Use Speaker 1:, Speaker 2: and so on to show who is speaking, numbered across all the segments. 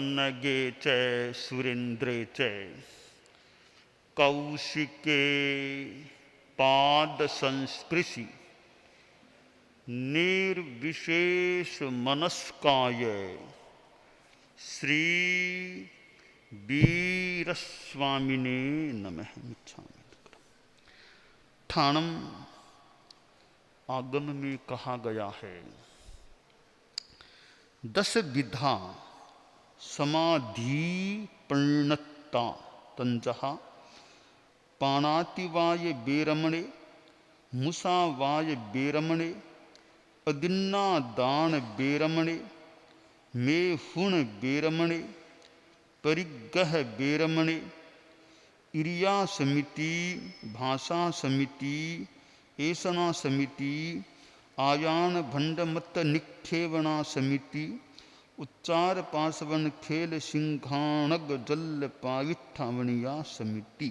Speaker 1: पन्नगे च सुरेन्द्रे च कौशिके पाद संस्पृशि निर्विशेष मनस्काय श्री वीरस्वामिने नमः। ठाणम आगम में कहा गया है, 10 विधा समाधि परिणता तंजहा पाणातिवाय बेरमणे मुसावाय बेरमणे अदिन्ना दान बेरमणे मे हुण बेरमणे परिगह बेरमणे इरिया समिति भाषा समिति ऐसना समिति आयान भंडमत निक्षेवणा समिति उच्चार पासवन खेल सिंघाणग जल पाविठावणिया समिति।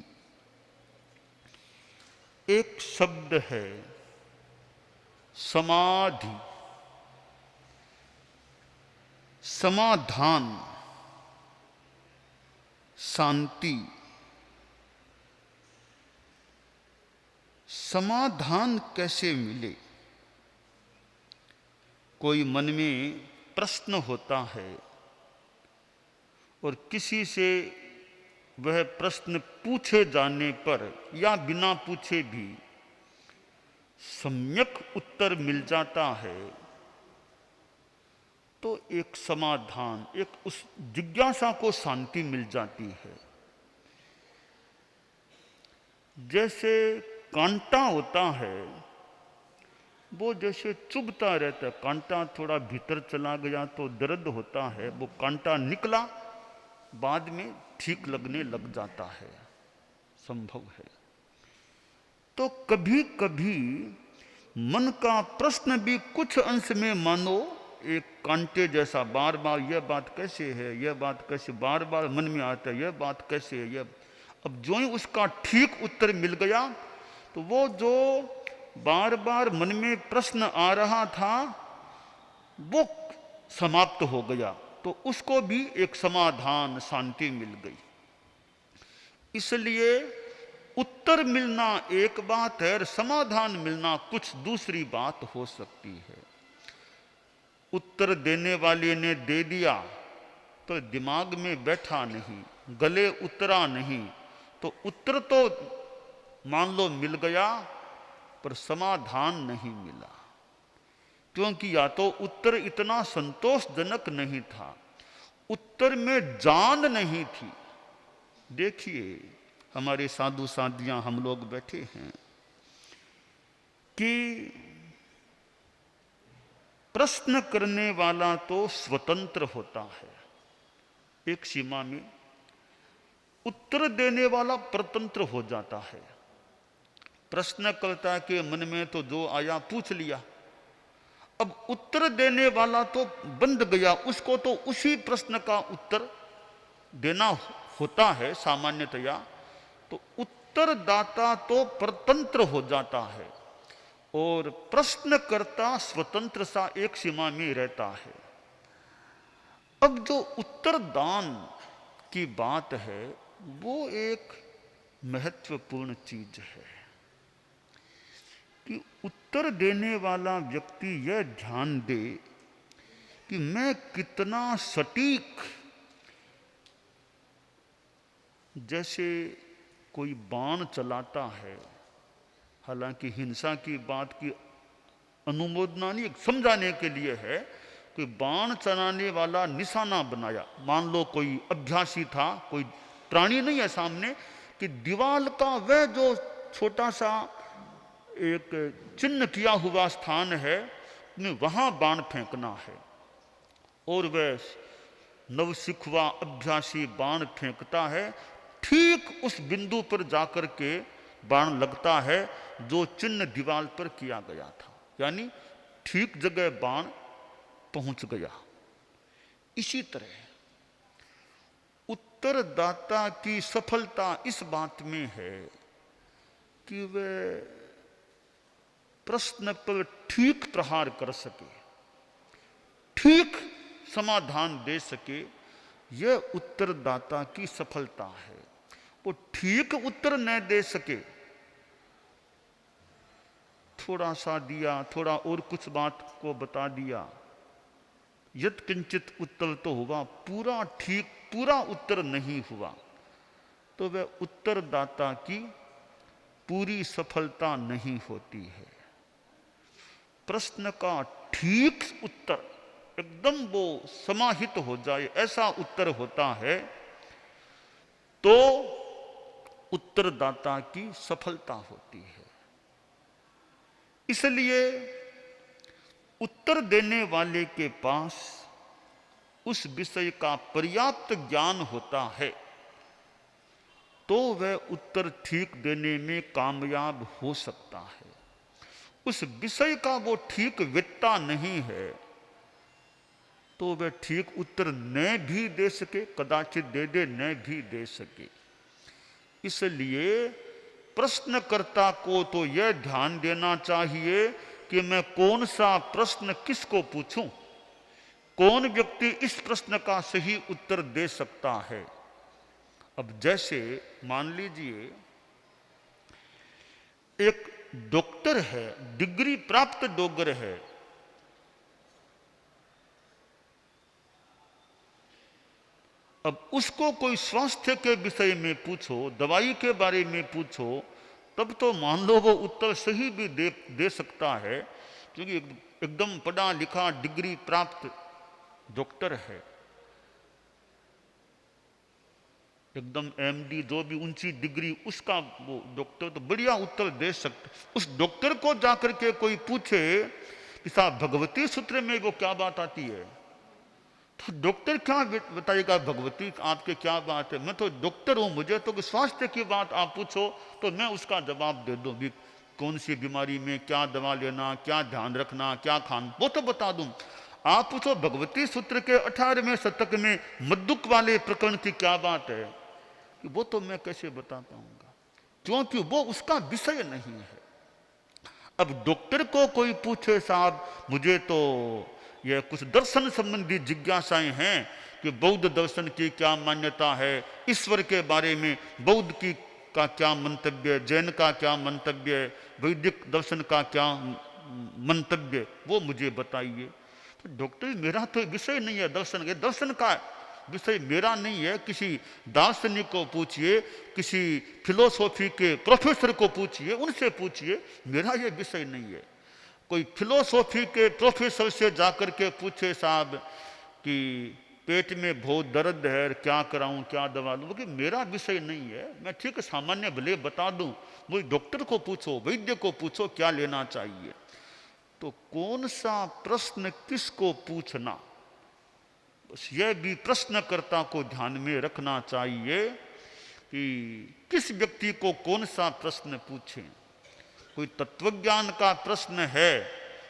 Speaker 1: एक शब्द है समाधि, समाधान, शांति। समाधान कैसे मिले? कोई मन में प्रश्न होता है और किसी से वह प्रश्न पूछे जाने पर या बिना पूछे भी सम्यक उत्तर मिल जाता है, तो एक समाधान, एक उस जिज्ञासा को शांति मिल जाती है। जैसे कांटा होता है, वो जैसे चुभता रहता है, कांटा थोड़ा भीतर चला गया तो दर्द होता है, वो कांटा निकला बाद में ठीक लगने लग जाता है, संभव है। तो कभी कभी मन का प्रश्न भी कुछ अंश में मानो एक कांटे जैसा बार बार यह बात कैसे है, यह बात कैसे, बार बार मन में आता है यह बात कैसे है, यह। अब जो ही उसका ठीक उत्तर मिल गया तो वो जो बार बार मन में प्रश्न आ रहा था वो समाप्त हो गया, तो उसको भी एक समाधान, शांति मिल गई। इसलिए उत्तर मिलना एक बात है और समाधान मिलना कुछ दूसरी बात हो सकती है। उत्तर देने वाले ने दे दिया तो दिमाग में बैठा नहीं, गले उतरा नहीं, तो उत्तर तो मान लो मिल गया पर समाधान नहीं मिला, क्योंकि या तो उत्तर इतना संतोषजनक नहीं था, उत्तर में जान नहीं थी। देखिए हमारे साधु साधियां हम लोग बैठे हैं कि प्रश्न करने वाला तो स्वतंत्र होता है एक सीमा में, उत्तर देने वाला परतंत्र हो जाता है। प्रश्नकर्ता के मन में तो जो आया पूछ लिया, अब उत्तर देने वाला तो बंद गया, उसको तो उसी प्रश्न का उत्तर देना होता है सामान्यतया, तो उत्तरदाता तो परतंत्र हो जाता है और प्रश्नकर्ता स्वतंत्र सा एक सीमा में रहता है। अब जो उत्तरदान की बात है वो एक महत्वपूर्ण चीज है कि उत्तर देने वाला व्यक्ति यह ध्यान दे कि मैं कितना सटीक, जैसे कोई बाण चलाता है, हालांकि हिंसा की बात की अनुमोदना नहीं, समझाने के लिए है, कोई बाण चलाने वाला निशाना बनाया, मान लो कोई अभ्यासी था, कोई प्राणी नहीं है सामने, कि दीवाल का वह जो छोटा सा एक चिन्ह किया हुआ स्थान है, वहां बाण फेंकना है, और वह नवसिखवा अभ्यासी बाण फेंकता है, ठीक उस बिंदु पर जाकर के बाण लगता है जो चिन्ह दीवाल पर किया गया था, यानी ठीक जगह बाण पहुंच गया। इसी तरह उत्तरदाता की सफलता इस बात में है कि वह प्रश्न पर ठीक प्रहार कर सके, ठीक समाधान दे सके, यह उत्तरदाता की सफलता है। वो ठीक उत्तर न दे सके, थोड़ा सा दिया, थोड़ा और कुछ बात को बता दिया, यत्किंचित उत्तर तो हुआ, पूरा ठीक पूरा उत्तर नहीं हुआ, तो वह उत्तरदाता की पूरी सफलता नहीं होती है। प्रश्न का ठीक उत्तर एकदम वो समाहित हो जाए, ऐसा उत्तर होता है तो उत्तरदाता की सफलता होती है। इसलिए उत्तर देने वाले के पास उस विषय का पर्याप्त ज्ञान होता है तो वह उत्तर ठीक देने में कामयाब हो सकता है। उस विषय का वो ठीक वेत्ता नहीं है तो वह ठीक उत्तर न भी दे सके, कदाचित दे दे, न भी दे सके। इसलिए प्रश्नकर्ता को तो यह ध्यान देना चाहिए कि मैं कौन सा प्रश्न किसको पूछूं, कौन व्यक्ति इस प्रश्न का सही उत्तर दे सकता है। अब जैसे मान लीजिए एक डॉक्टर है, डिग्री प्राप्त डॉक्टर है, अब उसको कोई स्वास्थ्य के विषय में पूछो, दवाई के बारे में पूछो, तब तो मान लो वो उत्तर सही भी दे सकता है, क्योंकि एकदम पढ़ा लिखा डिग्री प्राप्त डॉक्टर है, एकदम एमडी जो भी ऊंची डिग्री उसका वो डॉक्टर तो बढ़िया उत्तर दे सकते। उस डॉक्टर को जाकर के कोई पूछे कि साहब भगवती सूत्र में वो क्या बात आती है, तो डॉक्टर क्या बताएगा भगवती आपके क्या बात है। मैं तो डॉक्टर हूं, मुझे तो स्वास्थ्य की बात आप पूछो तो मैं उसका जवाब दे दूं, भी कौन सी बीमारी में क्या दवा लेना, क्या ध्यान रखना, क्या खान, वो तो बता दूं। आप पूछो भगवती सूत्र के 18वें शतक में मद्दुक वाले प्रकरण की क्या बात है, वो तो मैं कैसे बता पाऊंगा, क्योंकि वो उसका विषय नहीं है। अब डॉक्टर को कोई पूछे साहब मुझे तो यह कुछ दर्शन संबंधी जिज्ञासाएं हैं कि बौद्ध दर्शन की क्या मान्यता है, ईश्वर के बारे में बौद्ध की का क्या मंतव्य, जैन का क्या मंतव्य, वैदिक दर्शन का क्या मंतव्य, वो मुझे बताइए। तो डॉक्टर मेरा तो विषय नहीं है दर्शन, ये दर्शन का विषय मेरा नहीं है, किसी दार्शनिक को पूछिए, किसी फिलोसॉफी के प्रोफेसर को पूछिए, उनसे पूछिए, मेरा ये विषय नहीं है। कोई फिलोसॉफी के प्रोफेसर से जाकर के पूछे साहब कि पेट में बहुत दर्द है, क्या कराऊं, क्या दवा लूं, क्योंकि मेरा विषय नहीं है। मैं ठीक सामान्य भले बता दूं, मुझे डॉक्टर को पूछो, वैद्य को पूछो क्या लेना चाहिए। तो कौन सा प्रश्न किसको पूछना, बस यह भी प्रश्नकर्ता को ध्यान में रखना चाहिए कि किस व्यक्ति को कौन सा प्रश्न पूछें। कोई तत्वज्ञान का प्रश्न है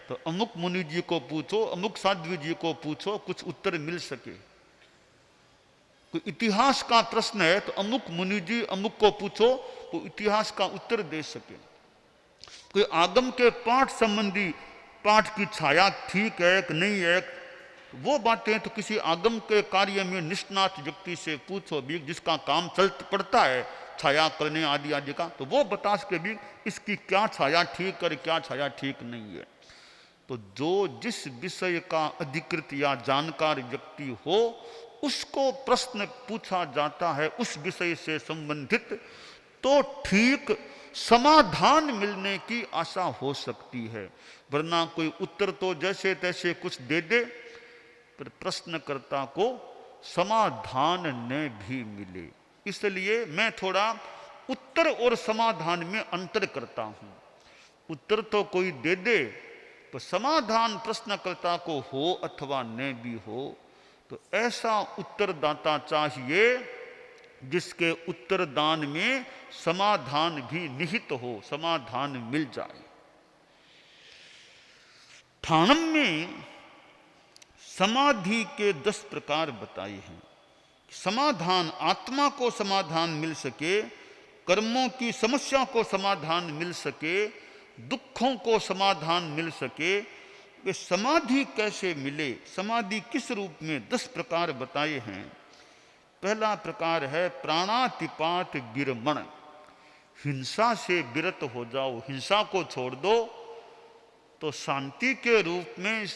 Speaker 1: तो अमुक मुनि जी को पूछो, अमुक साध्वी जी को पूछो, कुछ उत्तर मिल सके। कोई इतिहास का प्रश्न है तो अमुक मुनि जी अमुक को पूछो, वो इतिहास का उत्तर दे सके। कोई आगम के पाठ संबंधी पाठ की छाया ठीक है कि नहीं है, वो बातें तो किसी आगम के कार्य में निष्णात व्यक्ति से पूछो भी, जिसका काम चल पड़ता है छाया करने आदि आदि का, तो वो बता सके भी इसकी क्या छाया ठीक और क्या छाया ठीक नहीं है। तो जो जिस विषय का अधिकृत या जानकार व्यक्ति हो उसको प्रश्न पूछा जाता है उस विषय से संबंधित, तो ठीक समाधान मिलने की आशा हो सकती है। वरना कोई उत्तर तो जैसे तैसे कुछ दे दे, पर प्रश्नकर्ता को समाधान न भी मिले। इसलिए मैं थोड़ा उत्तर और समाधान में अंतर करता हूं। उत्तर तो कोई दे दे, तो समाधान प्रश्नकर्ता को हो अथवा न भी हो, तो ऐसा उत्तरदाता चाहिए जिसके उत्तरदान में समाधान भी निहित हो, समाधान मिल जाए। ठाणम में समाधि के 10 प्रकार बताए हैं। समाधान, आत्मा को समाधान मिल सके, कर्मों की समस्या को समाधान मिल सके, दुखों को समाधान मिल सके, वे समाधि कैसे मिले, समाधि किस रूप में, 10 प्रकार बताए हैं। पहला प्रकार है प्राणातिपात विरमण। हिंसा से विरत हो जाओ, हिंसा को छोड़ दो, तो शांति के रूप में,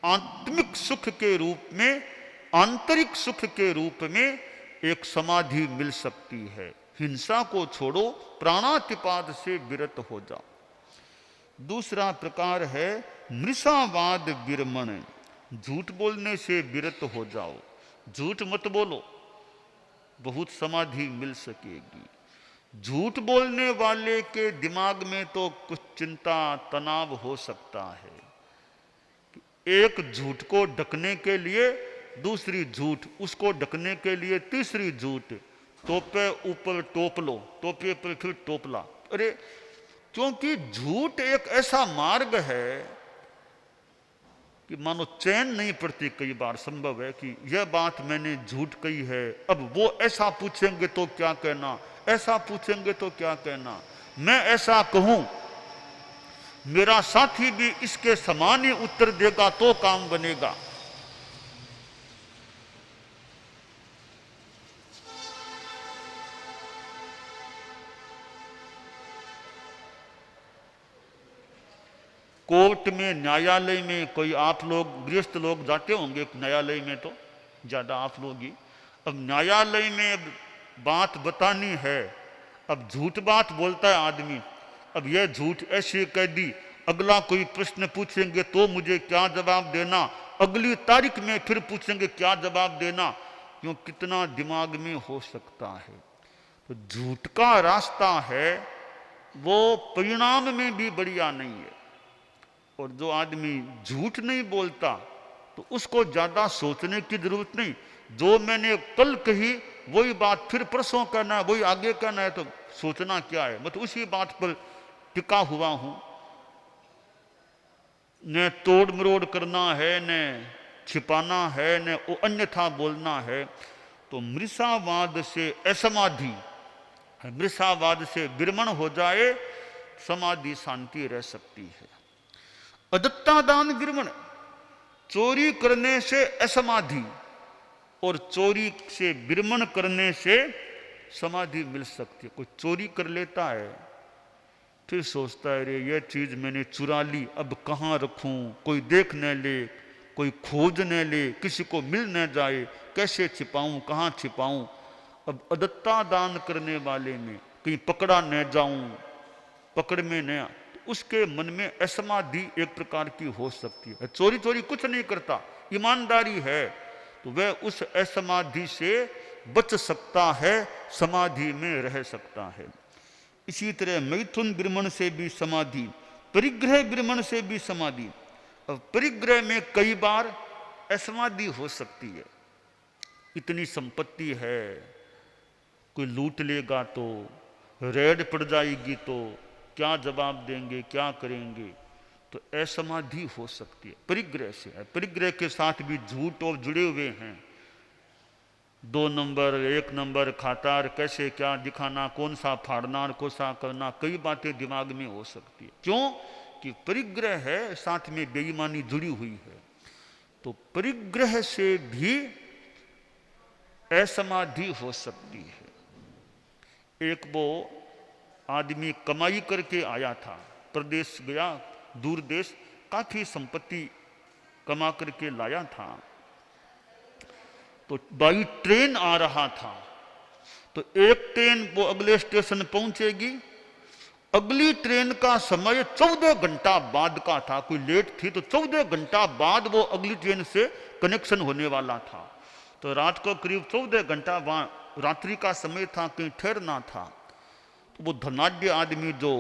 Speaker 1: आत्मिक सुख के रूप में, आंतरिक सुख के रूप में एक समाधि मिल सकती है। हिंसा को छोड़ो, प्राणातिपात से विरत हो जाओ। दूसरा प्रकार है मृषावाद विरमण। झूठ बोलने से विरत हो जाओ, झूठ मत बोलो, बहुत समाधि मिल सकेगी। झूठ बोलने वाले के दिमाग में तो कुछ चिंता तनाव हो सकता है। एक झूठ को ढकने के लिए दूसरी झूठ, उसको ढकने के लिए तीसरी झूठ, टोपे ऊपर टोप लो, टोपे पर फिर टोपला। अरे क्योंकि झूठ एक ऐसा मार्ग है कि मानो चैन नहीं पड़ती। कई बार संभव है कि यह बात मैंने झूठ कही है, अब वो ऐसा पूछेंगे तो क्या कहना, ऐसा पूछेंगे तो क्या कहना, मैं ऐसा कहूं मेरा साथी भी इसके समान ही उत्तर देगा तो काम बनेगा। कोर्ट में, न्यायालय में, कोई आप लोग गृहस्थ लोग जाते होंगे न्यायालय में, तो ज्यादा आप लोग ही। अब न्यायालय में बात बतानी है, अब झूठ बात बोलता है आदमी, अब यह झूठ ऐसे कह दी, अगला कोई प्रश्न पूछेंगे तो मुझे क्या जवाब देना, अगली तारीख में फिर पूछेंगे क्या जवाब देना, क्यों कितना दिमाग में हो सकता है। तो झूठ का रास्ता है वो परिणाम में भी बढ़िया नहीं है। और जो आदमी झूठ नहीं बोलता तो उसको ज्यादा सोचने की जरूरत नहीं। जो मैंने कल कही वही बात फिर परसों कहना है, वही आगे कहना है, तो सोचना क्या है। मतलब उसी बात पर टिका हुआ हूं, न तोड़ मरोड़ करना है, न छिपाना है, न अन्यथा बोलना है। तो मृषावाद से असमाधि, मृषावाद से विरमण हो जाए, समाधि शांति रह सकती है। अदत्तादान विरमण, चोरी करने से असमाधि और चोरी से विरमण करने से समाधि मिल सकती है। कोई चोरी कर लेता है, फिर सोचता है रे यह चीज मैंने चुरा ली, अब कहाँ रखूं, कोई देख न ले, कोई खोज न ले, किसी को मिल न जाए, कैसे छिपाऊं, कहाँ छिपाऊं। अब अदत्ता दान करने वाले में कहीं पकड़ा न जाऊं, पकड़ में न, उसके मन में असमाधि एक प्रकार की हो सकती है। चोरी चोरी कुछ नहीं करता, ईमानदारी है, तो वह उस असमाधि से बच सकता है, समाधि में रह सकता है। इसी तरह मैथुन विरमण से भी समाधि, परिग्रह विरमण से भी समाधि। अब परिग्रह में कई बार असमाधि हो सकती है। इतनी संपत्ति है, कोई लूट लेगा तो, रेड पड़ जाएगी तो क्या जवाब देंगे, क्या करेंगे, तो असमाधि हो सकती है। परिग्रह से है, परिग्रह के साथ भी झूठ और जुड़े हुए हैं। 2 नंबर 1 नंबर खातार, कैसे क्या दिखाना, कौन सा फाड़ना, कौन सा करना, कई बातें दिमाग में हो सकती है। क्यों कि परिग्रह है, साथ में बेईमानी जुड़ी हुई है। तो परिग्रह से भी असमाधि हो सकती है। एक वो आदमी कमाई करके आया था, प्रदेश गया, दूर देश, काफी संपत्ति कमा करके लाया था, तो बाई ट्रेन आ रहा था, तो एक ट्रेन वो अगले स्टेशन पहुंचेगी, अगली ट्रेन का समय 14 घंटा बाद का था, कोई लेट थी तो 14 घंटा बाद वो अगली ट्रेन से कनेक्शन होने वाला था। तो रात को करीब 14 घंटा वहां रात्रि का समय था, कहीं ठहरना था। तो वो धनाढ्य आदमी जो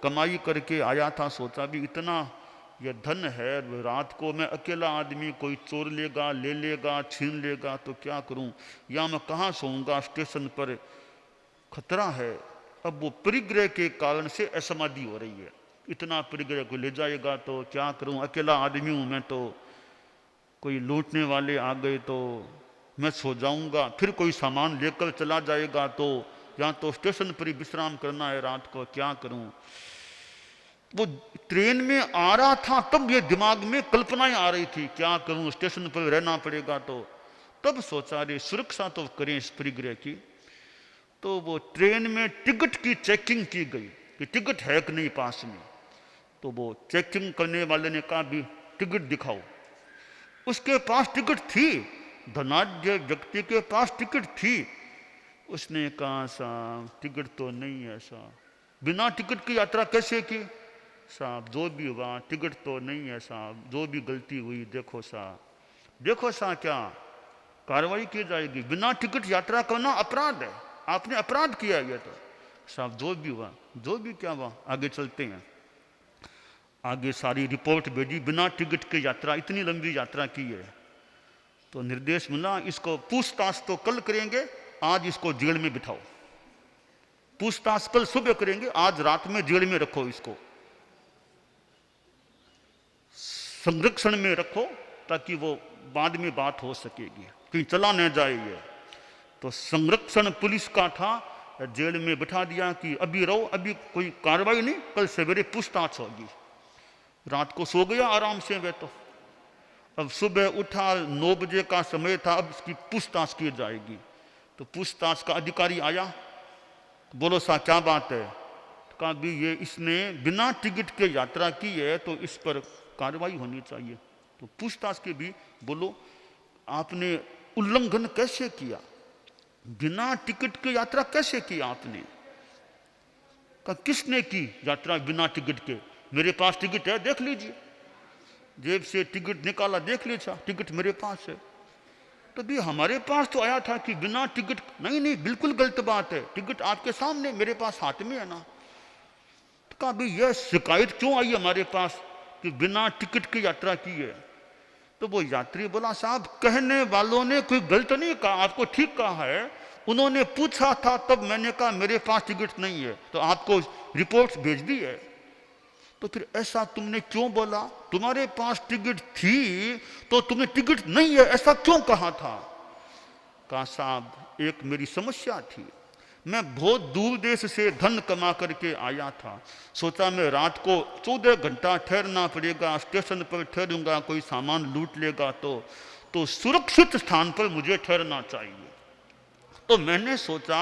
Speaker 1: कमाई करके आया था, सोचा भी इतना यह धन है, रात को मैं अकेला आदमी, कोई चोर लेगा, ले लेगा, छीन लेगा, तो क्या करूं, या मैं कहाँ सोऊंगा, स्टेशन पर खतरा है। अब वो परिग्रह के कारण से असमाधि हो रही है, इतना परिग्रह को ले जाएगा तो क्या करूं, अकेला आदमी हूं मैं, तो कोई लूटने वाले आ गए तो मैं सो जाऊंगा, फिर कोई सामान लेकर चला जाएगा, तो या तो स्टेशन पर ही विश्राम करना है रात को, क्या करूं। वो ट्रेन में आ रहा था तब ये दिमाग में कल्पनाएं आ रही थी, क्या करूं, स्टेशन पर रहना पड़ेगा, तो तब सोचा रे सुरक्षा तो करें इस परिग्रह की। तो वो ट्रेन में टिकट की चेकिंग की गई कि टिकट है कि नहीं पास में। तो वो चेकिंग करने वाले ने कहा भी टिकट दिखाओ। उसके पास टिकट थी, धनाढ्य व्यक्ति के पास टिकट थी। उसने कहा साहब टिकट तो नहीं है साहब, बिना टिकट की यात्रा कैसे की? साहब जो भी हुआ टिकट तो नहीं है साहब, जो भी गलती हुई देखो साहब, देखो साहब क्या कार्रवाई की जाएगी, बिना टिकट यात्रा करना अपराध है, आपने अपराध किया है। तो साहब जो भी हुआ, जो भी क्या हुआ आगे चलते हैं। आगे सारी रिपोर्ट भेजी, बिना टिकट की यात्रा, इतनी लंबी यात्रा की है। तो निर्देश मिला इसको पूछताछ तो कल करेंगे, आज इसको जेल में बिठाओ। पूछताछ कल सुबह करेंगे, आज रात में जेल में रखो, इसको संरक्षण में रखो ताकि वो बाद में बात हो सकेगी, कहीं चला न जाए ये। तो संरक्षण पुलिस का था, जेल में बिठा दिया कि अभी रहो, अभी कोई कार्रवाई नहीं, कल सवेरे पूछताछ होगी। रात को सो गया आराम से वे। तो अब सुबह उठा, 9 बजे का समय था, अब इसकी पूछताछ की जाएगी। तो पूछताछ का अधिकारी आया, बोलो सा क्या बात है? तो कहा भी ये इसने बिना टिकट के यात्रा की है तो इस पर कार्रवाई होनी चाहिए। तो पूछताछ के भी बोलो आपने उल्लंघन कैसे किया, बिना टिकट के यात्रा कैसे की आपने? कहा किसने की यात्रा बिना टिकट के? मेरे पास टिकट है, देख लीजिए। जेब से टिकट निकाला, देख लीजिए टिकट मेरे पास है। तो भी हमारे पास तो आया था कि बिना टिकट। नहीं नहीं बिल्कुल गलत बात है, टिकट आपके सामने मेरे पास हाथ में है ना। तो कहा भाई यह शिकायत क्यों आई हमारे पास कि बिना टिकट की यात्रा की है? तो वो यात्री बोला साहब कहने वालों ने कोई गलत नहीं कहा, आपको ठीक कहा है। उन्होंने पूछा था तब मैंने कहा मेरे पास टिकट नहीं है, तो आपको रिपोर्ट भेज दी है। तो फिर ऐसा तुमने क्यों बोला? तुम्हारे पास टिकट थी तो तुम्हें टिकट नहीं है ऐसा क्यों कहा था? कहा साहब एक मेरी समस्या थी, मैं बहुत दूर देश से धन कमा करके आया था, सोचा मैं रात को 14 घंटा ठहरना पड़ेगा, स्टेशन पर ठहरूंगा, कोई सामान लूट लेगा तो सुरक्षित स्थान पर मुझे ठहरना चाहिए। तो मैंने सोचा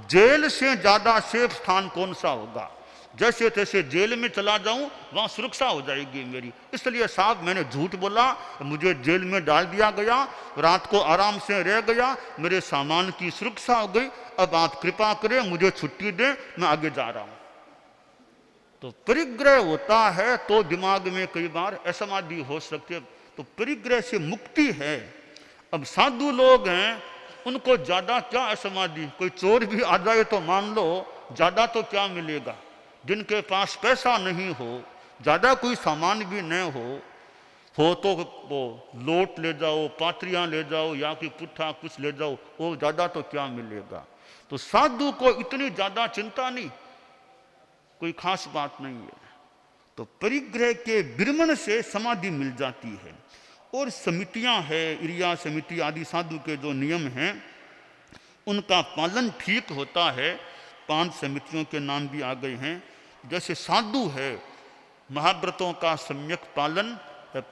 Speaker 1: जेल से ज्यादा सेफ स्थान कौन सा होगा, जैसे तैसे जेल में चला जाऊं वहां सुरक्षा हो जाएगी मेरी। इसलिए साहब मैंने झूठ बोला, मुझे जेल में डाल दिया गया, रात को आराम से रह गया, मेरे सामान की सुरक्षा हो गई। अब आप कृपा करें मुझे छुट्टी दें, मैं आगे जा रहा हूं। तो परिग्रह होता है तो दिमाग में कई बार असमाधि हो सकती है, तो परिग्रह से मुक्ति है। अब साधु लोग हैं उनको ज्यादा क्या असमाधि, कोई चोर भी आ जाए तो मान लो ज्यादा तो क्या मिलेगा, जिनके पास पैसा नहीं हो, ज्यादा कोई सामान भी न हो तो वो लोट ले जाओ, पात्रियां ले जाओ या कि पुट्ठा कुछ ले जाओ, वो ज्यादा तो क्या मिलेगा। तो साधु को इतनी ज्यादा चिंता नहीं, कोई खास बात नहीं है। तो परिग्रह के विरमण से समाधि मिल जाती है। और समितियां हैं, इरिया समिति आदि साधु के जो नियम हैं उनका पालन ठीक होता है। 5 समितियों के नाम भी आ गए हैं। जैसे साधु है, महाव्रतों का सम्यक पालन,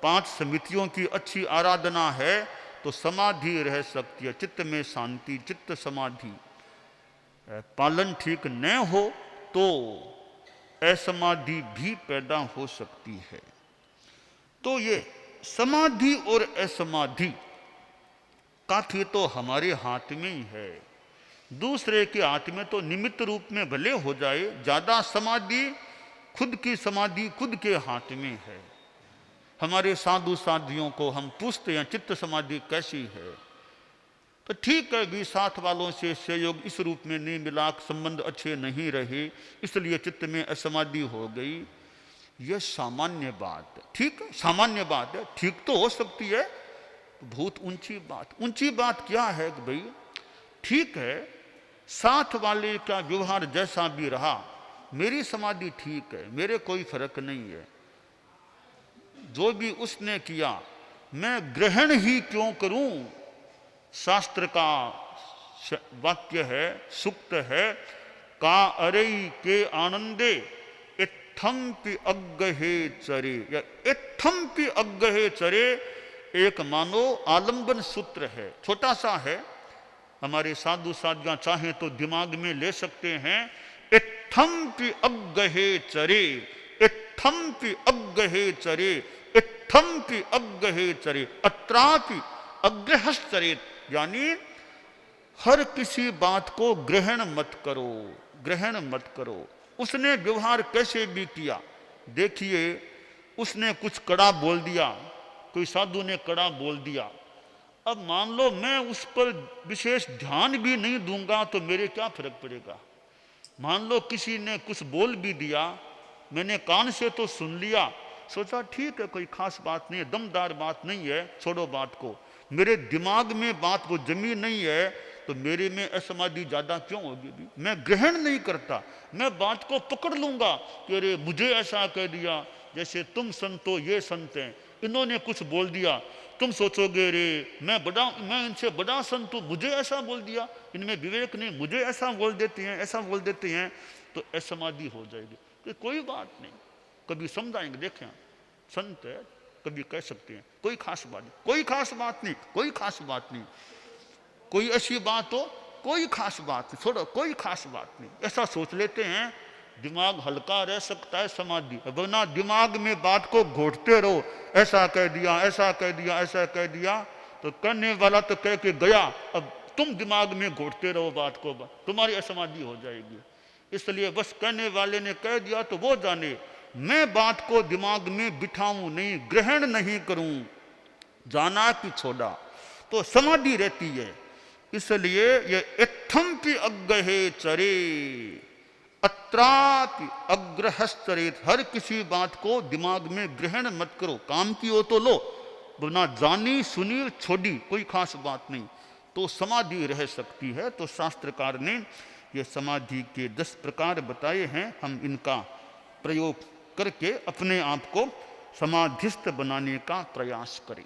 Speaker 1: 5 समितियों की अच्छी आराधना है तो समाधि रह सकती है, चित्त में शांति, चित्त समाधि। पालन ठीक न हो तो असमाधि भी पैदा हो सकती है। तो ये समाधि और असमाधि काफी तो हमारे हाथ में ही है, दूसरे के हाथ में तो निमित्त रूप में भले हो जाए। ज्यादा समाधि, खुद की समाधि खुद के हाथ में है। हमारे साधु साधियों को हम पूछते हैं चित्त समाधि कैसी है, तो ठीक है भी साथ वालों से सहयोग इस रूप में नहीं मिला, संबंध अच्छे नहीं रहे, इसलिए चित्त में असमाधि हो गई। यह सामान्य बात है, ठीक है सामान्य बात है, ठीक तो हो सकती है। बहुत ऊंची बात क्या है कि भाई ठीक है साथ वाले का व्यवहार जैसा भी रहा, मेरी समाधि ठीक है, मेरे कोई फर्क नहीं है, जो भी उसने किया मैं ग्रहण ही क्यों करूं। शास्त्र का वाक्य है, सूक्त है, का अरई के आनंदे इत्थम्पि अग्गहे चरे, या इत्थम्पि अग्गहे चरे, एक मानो आलंबन सूत्र है, छोटा सा है, हमारे साधु साधियां चाहें तो दिमाग में ले सकते हैं। इत्थम पि अग्गहे चरे, इत्थम पि अग्गहे चरे, इत्थम पि अग्गहे चरे, अत्रापि अग्रहश्चरेत, यानी हर किसी बात को ग्रहण मत करो, ग्रहण मत करो। उसने व्यवहार कैसे भी किया, देखिए उसने कुछ कड़ा बोल दिया, कोई साधु ने कड़ा बोल दिया, अब मान लो मैं उस पर विशेष ध्यान भी नहीं दूंगा तो मेरे क्या फर्क पड़ेगा। मान लो किसी ने कुछ बोल भी दिया, मैंने कान से तो सुन लिया, सोचा ठीक है कोई खास बात नहीं है, दमदार बात नहीं है, छोड़ो बात को, मेरे दिमाग में बात को जमी नहीं है, तो मेरे में असमाधि ज्यादा क्यों होगी। भी मैं ग्रहण नहीं करता, मैं बात को पकड़ लूंगा कि अरे मुझे ऐसा कह दिया, जैसे तुम संतो ये संत हैं, इन्होंने कुछ बोल दिया, तुम सोचोगे रे मैं इनसे बड़ा संत हूं, मुझे ऐसा बोल दिया, इनमें विवेक नहीं, मुझे ऐसा बोल देते हैं, ऐसा बोल देते हैं, तो असमाधि हो जाएगी। तो कोई बात नहीं, कभी समझाएंगे, देखें संत है, कभी कह सकते हैं कोई खास बात नहीं, कोई खास बात नहीं, कोई खास बात नहीं, कोई ऐसी बात हो, कोई खास बात नहीं, छोड़ो कोई खास बात नहीं, ऐसा सोच लेते हैं, दिमाग हल्का रह सकता है समाधि। वरना दिमाग में बात को घोटते रहो, ऐसा कह दिया, ऐसा कह दिया, ऐसा कह दिया, तो कहने वाला तो कह के गया, अब तुम दिमाग में घोटते रहो बात को, तुम्हारी असमाधि हो जाएगी। इसलिए बस कहने वाले ने कह दिया तो वो जाने, मैं बात को दिमाग में बिठाऊं नहीं, ग्रहण नहीं करूं, जाना कि छोड़ा, तो समाधि रहती है। इसलिए ये इत्थम पि अग्गहे चरे, अत्रापि अग्रहश्चरेत, हर किसी बात को दिमाग में ग्रहण मत करो, काम की हो तो लो, वरना जानी सुनी छोड़ी, कोई खास बात नहीं, तो समाधि रह सकती है। तो शास्त्रकार ने ये समाधि के 10 प्रकार बताए हैं, हम इनका प्रयोग करके अपने आप को समाधिस्थ बनाने का प्रयास करें।